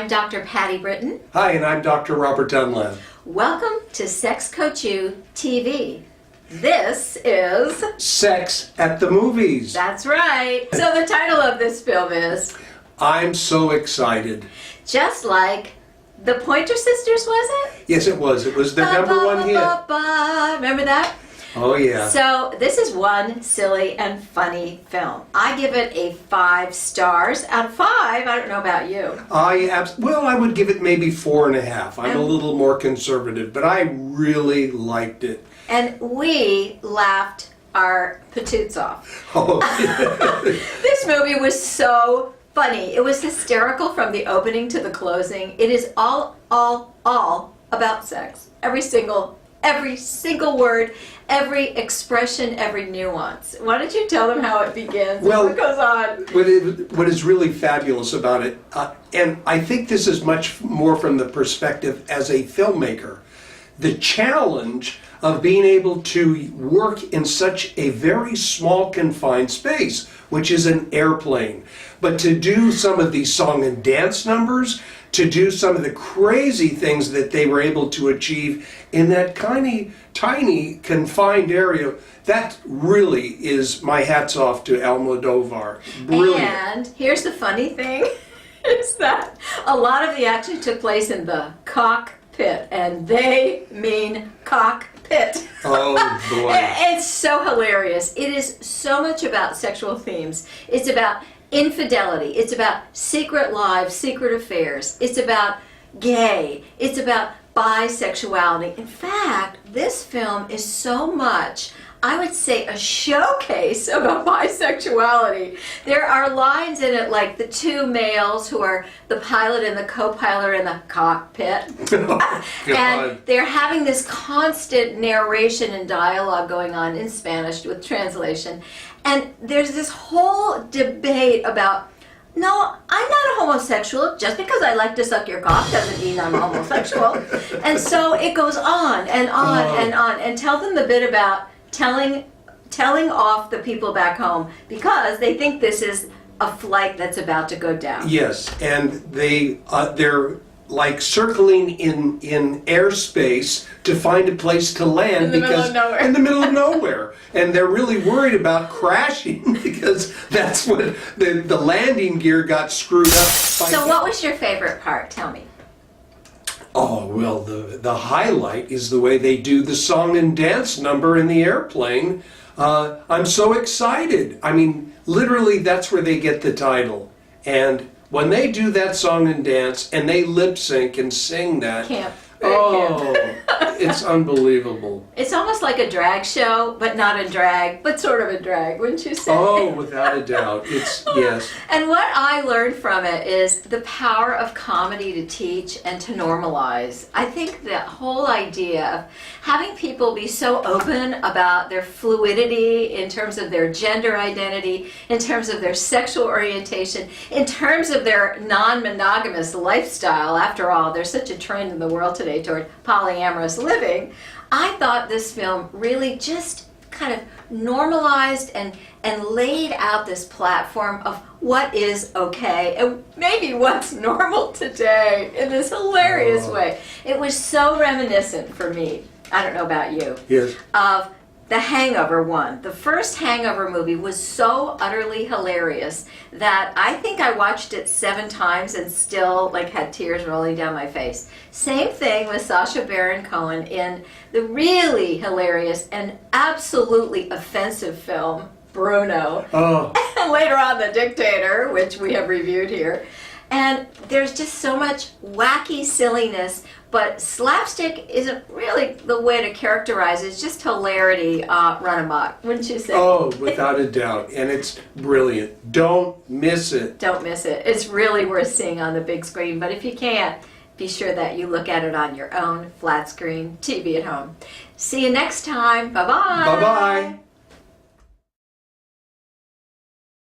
I'm Dr. Patty Britton. Hi, and I'm Dr. Robert Dunlap. Welcome to Sex Coach U TV. This is... Sex at the Movies. That's right. So the title of this film is... I'm so excited. Just like the Pointer Sisters, was it? Yes, it was. It was their number one hit. Remember that? Oh, yeah. So this is one silly and funny film. I give it a 5 stars out of 5. I don't know about you. I would give it maybe 4.5. I'm a little more conservative, but I really liked it. And we laughed our patoots off. Oh. This movie was so funny. It was hysterical from the opening to the closing. It is all about sex. Every single word, every expression, every nuance. Why don't you tell them how it begins? Well, what goes on? What is really fabulous about it, and I think this is much more from the perspective as a filmmaker, the challenge of being able to work in such a very small confined space, which is an airplane. But to do some of these song and dance numbers, to do some of the crazy things that they were able to achieve in that tiny confined area, that really is my hats off to Almodovar. Brilliant. And here's the funny thing, is that a lot of the action took place in the cockpit, and they mean cockpit. Oh, boy. It's so hilarious. It is so much about sexual themes. It's about infidelity. It's about secret lives, secret affairs. It's about gay. It's about bisexuality. In fact, this film is so much, I would say, a showcase about bisexuality. There are lines in it like the two males who are the pilot and the co-pilot in the cockpit. Oh, and they're having this constant narration and dialogue going on in Spanish with translation. And there's this whole debate about, no, I'm not a homosexual. Just because I like to suck your cock doesn't mean I'm homosexual. And so it goes on and on and on. And tell them the bit about telling off the people back home because they think this is a flight that's about to go down. Yes, and they're like circling in airspace to find a place to land in the middle of nowhere. And they're really worried about crashing because that's what the landing gear got screwed up. So what was your favorite part? Tell me. Oh, well, the highlight is the way they do the song and dance number in the airplane. I'm so excited. I mean, literally, that's where they get the title. And when they do that song and dance and they lip sync and sing that, it's unbelievable. It's almost like a drag show, but not a drag, but sort of a drag, wouldn't you say? Oh, without a doubt. Yes. And what I learned from it is the power of comedy to teach and to normalize. I think the whole idea of having people be so open about their fluidity in terms of their gender identity, in terms of their sexual orientation, in terms of their non-monogamous lifestyle. After all, there's such a trend in the world today toward polyamorous living. I thought this film really just kind of normalized and laid out this platform of what is okay and maybe what's normal today in this hilarious way. It was so reminiscent for me, I don't know about you, Yes. of The Hangover one. The first Hangover movie was so utterly hilarious that I think I watched it 7 times and still had tears rolling down my face. Same thing with Sacha Baron Cohen in the really hilarious and absolutely offensive film Bruno. Oh. And later on The Dictator, which we have reviewed here. And there's just so much wacky silliness, but slapstick isn't really the way to characterize it. It's just hilarity run amok, wouldn't you say? Oh, without a doubt. And it's brilliant. Don't miss it. Don't miss it. It's really worth seeing on the big screen. But if you can't, be sure that you look at it on your own flat screen TV at home. See you next time. Bye-bye. Bye-bye.